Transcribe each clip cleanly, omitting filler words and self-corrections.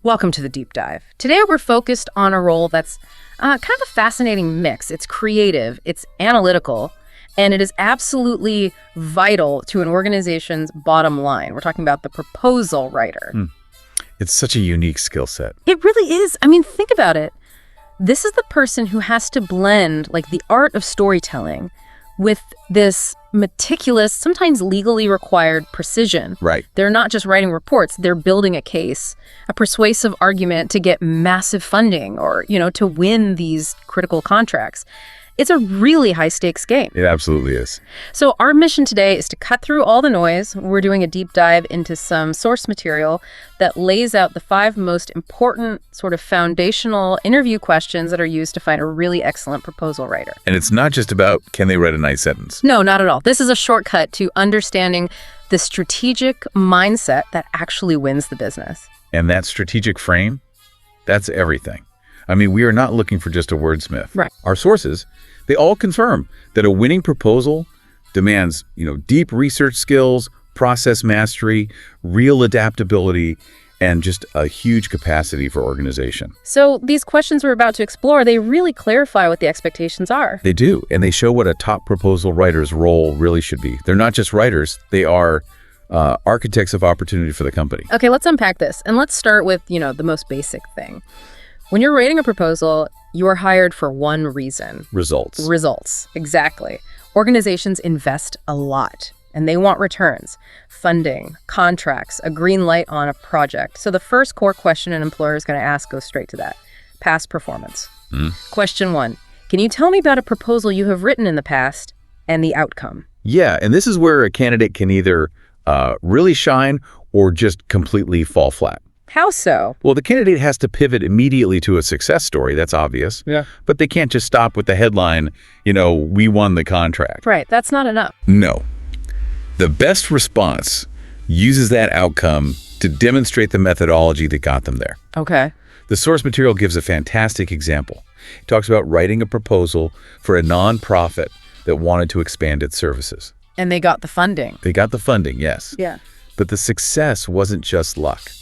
Welcome to the deep dive. Today we're focused on a role that's kind of a fascinating mix. It's creative, it's analytical, and it is absolutely vital to an organization's bottom line. We're talking about the proposal writer. It's such a unique skill set. It really is. I mean, think about it. This is the person who has to blend like the art of storytelling with this meticulous, sometimes legally required precision. Right. They're not just writing reports, they're building a case, a persuasive argument to get massive funding or, to win these critical contracts. It's a really high-stakes game. It absolutely is. So our mission today is to cut through all the noise. We're doing a deep dive into some source material that lays out the 5 most important sort of foundational interview questions that are used to find a really excellent proposal writer. And it's not just about, can they write a nice sentence? No, not at all. This is a shortcut to understanding the strategic mindset that actually wins the business. And that strategic frame, that's everything. I mean, we are not looking for just a wordsmith. Right. Our sources, they all confirm that a winning proposal demands, deep research skills, process mastery, real adaptability, and just a huge capacity for organization. So these questions we're about to explore, they really clarify what the expectations are. They do, and they show what a top proposal writer's role really should be. They're not just writers, they are architects of opportunity for the company. Okay, let's unpack this. And let's start with, the most basic thing. When you're writing a proposal, you are hired for one reason. Results. Results, exactly. Organizations invest a lot, and they want returns, funding, contracts, a green light on a project. So the first core question an employer is going to ask goes straight to that. Past performance. Question 1, can you tell me about a proposal you have written in the past and the outcome? Yeah, and this is where a candidate can either really shine or just completely fall flat. How so? Well, the candidate has to pivot immediately to a success story. That's obvious. Yeah. But they can't just stop with the headline, we won the contract. Right. That's not enough. No. The best response uses that outcome to demonstrate the methodology that got them there. Okay. The source material gives a fantastic example. It talks about writing a proposal for a nonprofit that wanted to expand its services. And they got the funding. They got the funding, yes. Yeah. But the success wasn't just luck.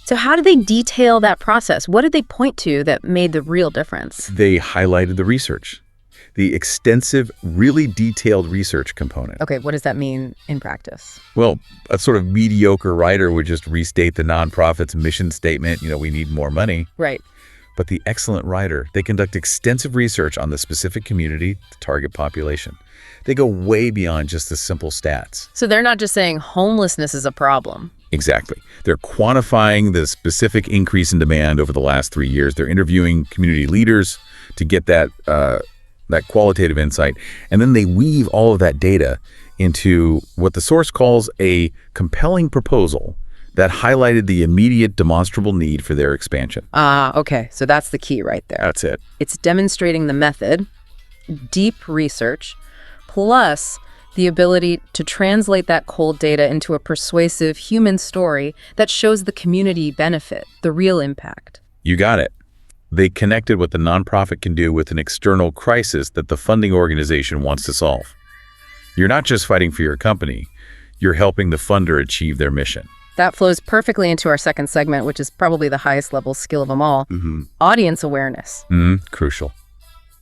So how did they detail that process? What did they point to that made the real difference? They highlighted the research, the extensive, really detailed research component. Okay, what does that mean in practice? Well, a sort of mediocre writer would just restate the nonprofit's mission statement, we need more money. Right. But the excellent writer, they conduct extensive research on the specific community, the target population. They go way beyond just the simple stats. So they're not just saying homelessness is a problem. Exactly. They're quantifying the specific increase in demand over the last 3 years. They're interviewing community leaders to get that qualitative insight. And then they weave all of that data into what the source calls a compelling proposal that highlighted the immediate demonstrable need for their expansion. Okay. So that's the key right there. That's it. It's demonstrating the method, deep research, plus the ability to translate that cold data into a persuasive human story that shows the community benefit, the real impact. You got it. They connected what the nonprofit can do with an external crisis that the funding organization wants to solve. You're not just fighting for your company, you're helping the funder achieve their mission. That flows perfectly into our second segment, which is probably the highest level skill of them all. Audience awareness. Crucial.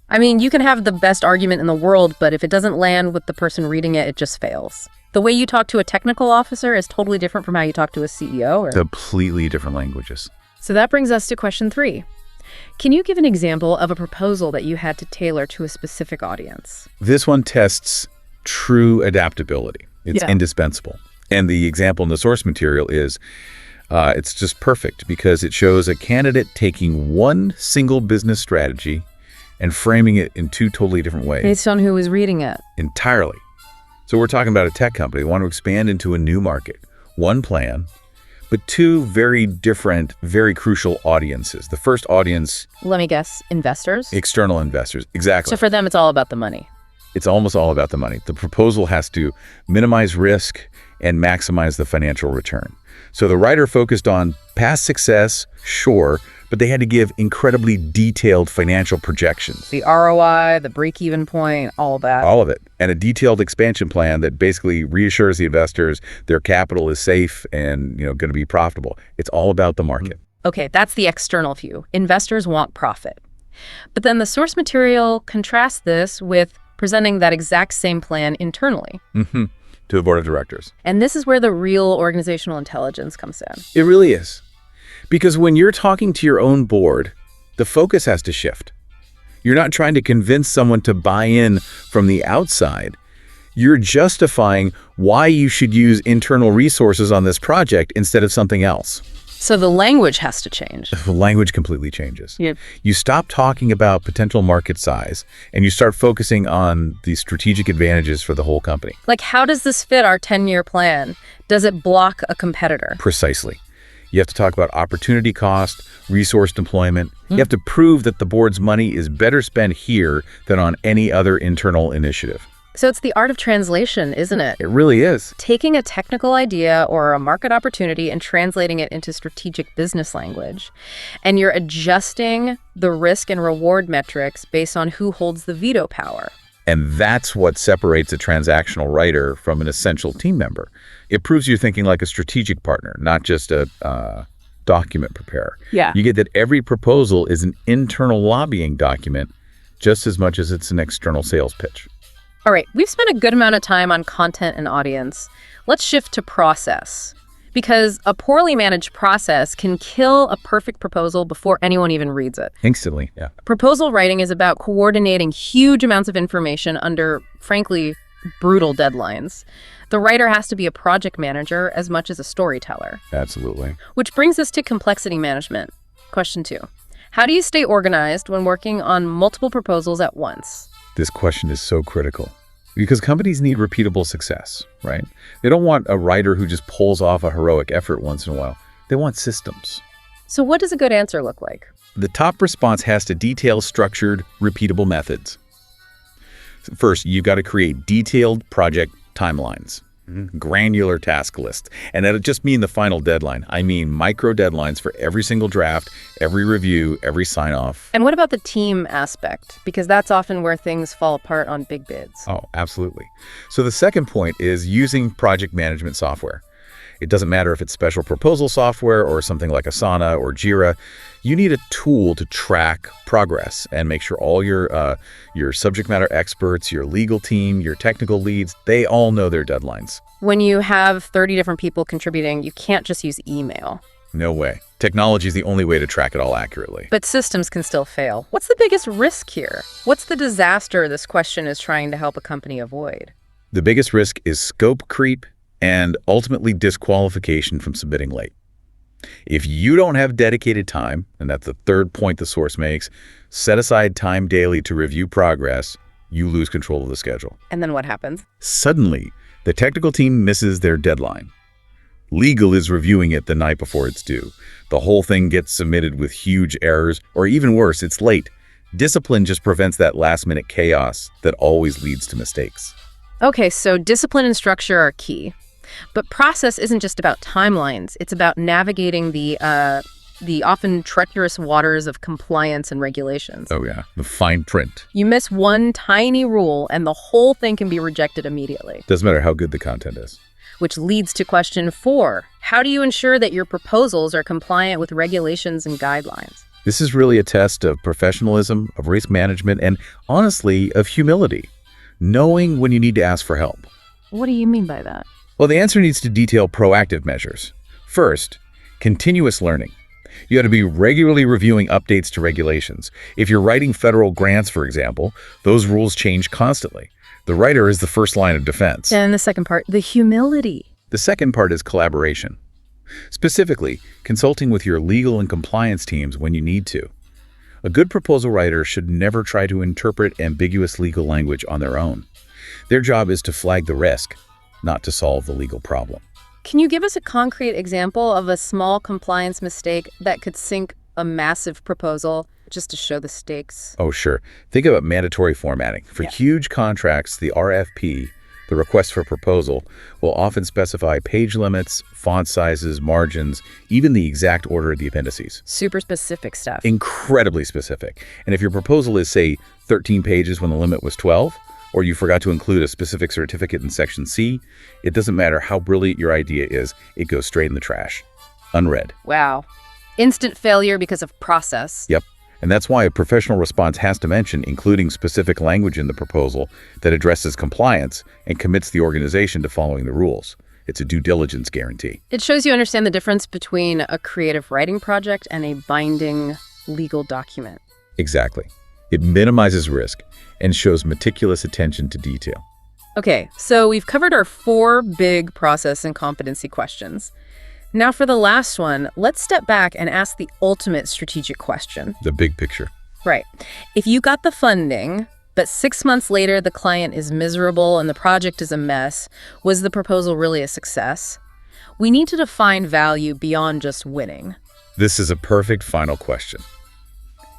I mean, you can have the best argument in the world, but if it doesn't land with the person reading it, it just fails. The way you talk to a technical officer is totally different from how you talk to a CEO. Completely different languages. So that brings us to question 3. Can you give an example of a proposal that you had to tailor to a specific audience? This one tests true adaptability. It's indispensable. And the example in the source material is, it's just perfect because it shows a candidate taking one single business strategy and framing it in 2 totally different ways. Based on who was reading it. Entirely. So we're talking about a tech company. They want to expand into a new market. One plan, but 2 very different, very crucial audiences. The first audience... Let me guess, investors? External investors, exactly. So for them, it's all about the money. It's almost all about the money. The proposal has to minimize risk and maximize the financial return. So the writer focused on past success, sure, but they had to give incredibly detailed financial projections. The ROI, the break-even point, all of that. All of it. And a detailed expansion plan that basically reassures the investors their capital is safe and going to be profitable. It's all about the market. Okay, that's the external view. Investors want profit. But then the source material contrasts this with presenting that exact same plan internally. To the board of directors. And this is where the real organizational intelligence comes in. It really is. Because when you're talking to your own board, the focus has to shift. You're not trying to convince someone to buy in from the outside. You're justifying why you should use internal resources on this project instead of something else. So the language has to change. The language completely changes. Yep. You stop talking about potential market size and you start focusing on the strategic advantages for the whole company. Like, how does this fit our 10-year plan? Does it block a competitor? Precisely. You have to talk about opportunity cost, resource deployment. You have to prove that the board's money is better spent here than on any other internal initiative. So it's the art of translation, isn't it? It really is. Taking a technical idea or a market opportunity and translating it into strategic business language. And you're adjusting the risk and reward metrics based on who holds the veto power. And that's what separates a transactional writer from an essential team member. It proves you're thinking like a strategic partner, not just a document preparer. Yeah. You get that every proposal is an internal lobbying document just as much as it's an external sales pitch. All right, we've spent a good amount of time on content and audience. Let's shift to process. Because a poorly managed process can kill a perfect proposal before anyone even reads it. Instantly, yeah. Proposal writing is about coordinating huge amounts of information under, frankly, brutal deadlines. The writer has to be a project manager as much as a storyteller. Absolutely. Which brings us to complexity management. Question 2. How do you stay organized when working on multiple proposals at once? This question is so critical because companies need repeatable success, right? They don't want a writer who just pulls off a heroic effort once in a while. They want systems. So what does a good answer look like? The top response has to detail structured, repeatable methods. First, you've got to create detailed project timelines, granular task lists. And that doesn't just mean the final deadline. I mean micro deadlines for every single draft, every review, every sign-off. And what about the team aspect? Because that's often where things fall apart on big bids. Oh, absolutely. So the second point is using project management software. It doesn't matter if it's special proposal software or something like Asana or Jira. You need a tool to track progress and make sure all your subject matter experts, your legal team, your technical leads, they all know their deadlines. When you have 30 different people contributing, you can't just use email. No way. Technology is the only way to track it all accurately. But systems can still fail. What's the biggest risk here? What's the disaster this question is trying to help a company avoid? The biggest risk is scope creep and ultimately disqualification from submitting late. If you don't have dedicated time, and that's the third point the source makes, set aside time daily to review progress, you lose control of the schedule. And then what happens? Suddenly, the technical team misses their deadline. Legal is reviewing it the night before it's due. The whole thing gets submitted with huge errors, or even worse, it's late. Discipline just prevents that last-minute chaos that always leads to mistakes. Okay, so discipline and structure are key. But process isn't just about timelines. It's about navigating the often treacherous waters of compliance and regulations. Oh yeah, the fine print. You miss one tiny rule and the whole thing can be rejected immediately. Doesn't matter how good the content is. Which leads to question 4. How do you ensure that your proposals are compliant with regulations and guidelines? This is really a test of professionalism, of risk management, and honestly, of humility. Knowing when you need to ask for help. What do you mean by that? Well, the answer needs to detail proactive measures. First, continuous learning. You have to be regularly reviewing updates to regulations. If you're writing federal grants, for example, those rules change constantly. The writer is the first line of defense. And the second part, the humility. The second part is collaboration. Specifically, consulting with your legal and compliance teams when you need to. A good proposal writer should never try to interpret ambiguous legal language on their own. Their job is to flag the risk, not to solve the legal problem. Can you give us a concrete example of a small compliance mistake that could sink a massive proposal just to show the stakes? Oh, sure. Think about mandatory formatting. For huge contracts, the RFP, the request for proposal, will often specify page limits, font sizes, margins, even the exact order of the appendices. Super specific stuff. Incredibly specific. And if your proposal is, say, 13 pages when the limit was 12, or you forgot to include a specific certificate in Section C, it doesn't matter how brilliant your idea is, it goes straight in the trash, unread. Wow. Instant failure because of process. Yep. And that's why a professional response has to mention including specific language in the proposal that addresses compliance and commits the organization to following the rules. It's a due diligence guarantee. It shows you understand the difference between a creative writing project and a binding legal document. Exactly. It minimizes risk and shows meticulous attention to detail. Okay, so we've covered our 4 big process and competency questions. Now for the last one, let's step back and ask the ultimate strategic question. The big picture. Right. If you got the funding, but 6 months later the client is miserable and the project is a mess, was the proposal really a success? We need to define value beyond just winning. This is a perfect final question.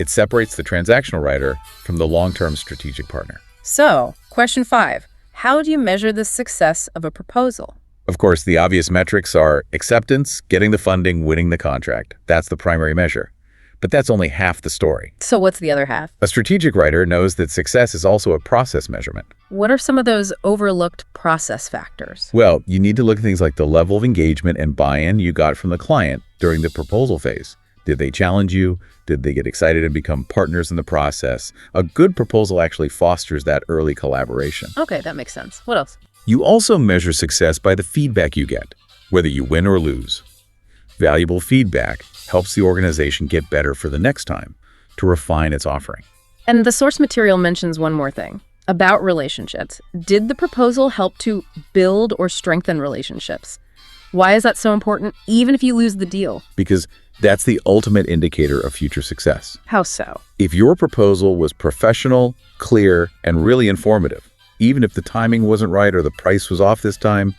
It separates the transactional writer from the long-term strategic partner. So, question 5. How do you measure the success of a proposal? Of course, the obvious metrics are acceptance, getting the funding, winning the contract. That's the primary measure. But that's only half the story. So what's the other half? A strategic writer knows that success is also a process measurement. What are some of those overlooked process factors? Well, you need to look at things like the level of engagement and buy-in you got from the client during the proposal phase. Did they challenge you? Did they get excited and become partners in the process? A good proposal actually fosters that early collaboration. Okay, that makes sense. What else? You also measure success by the feedback you get, whether you win or lose. Valuable feedback helps the organization get better for the next time, to refine its offering. And the source material mentions one more thing, about relationships. Did the proposal help to build or strengthen relationships? Why is that so important, even if you lose the deal? Because that's the ultimate indicator of future success. How so? If your proposal was professional, clear, and really informative, even if the timing wasn't right or the price was off this time,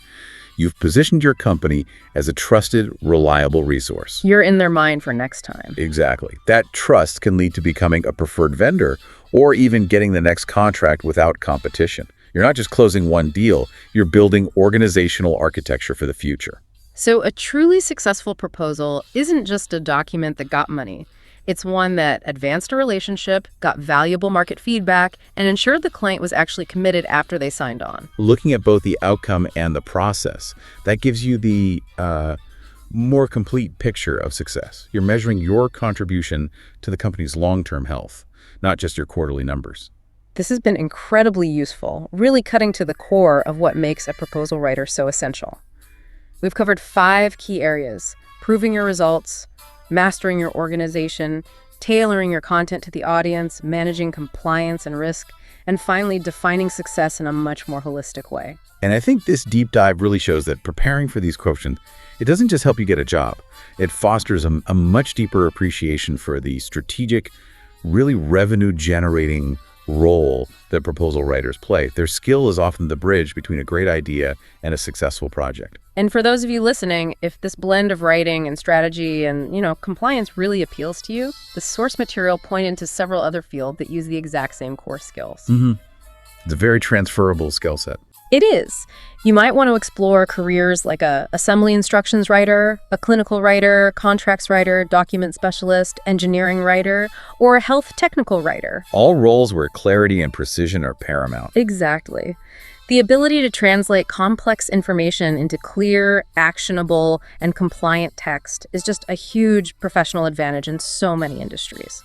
you've positioned your company as a trusted, reliable resource. You're in their mind for next time. Exactly. That trust can lead to becoming a preferred vendor or even getting the next contract without competition. You're not just closing one deal, you're building organizational architecture for the future. So a truly successful proposal isn't just a document that got money. It's one that advanced a relationship, got valuable market feedback, and ensured the client was actually committed after they signed on. Looking at both the outcome and the process, that gives you the more complete picture of success. You're measuring your contribution to the company's long-term health, not just your quarterly numbers. This has been incredibly useful, really cutting to the core of what makes a proposal writer so essential. We've covered 5 key areas: proving your results, mastering your organization, tailoring your content to the audience, managing compliance and risk, and finally defining success in a much more holistic way. And I think this deep dive really shows that preparing for these questions, it doesn't just help you get a job. It fosters a much deeper appreciation for the strategic, really revenue-generating role that proposal writers play. Their skill is often the bridge between a great idea and a successful project. And for those of you listening, if this blend of writing and strategy and, compliance really appeals to you, the source material pointed to several other fields that use the exact same core skills. It's a very transferable skill set. It is. You might want to explore careers like a assembly instructions writer, a clinical writer, contracts writer, document specialist, engineering writer, or a health technical writer. All roles where clarity and precision are paramount. Exactly. The ability to translate complex information into clear, actionable, and compliant text is just a huge professional advantage in so many industries.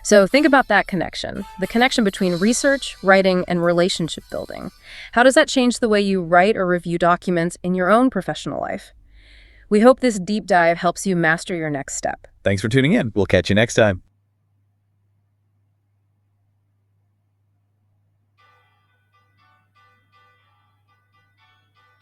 So think about that connection, the connection between research, writing, and relationship building. How does that change the way you write or review documents in your own professional life? We hope this deep dive helps you master your next step. Thanks for tuning in. We'll catch you next time.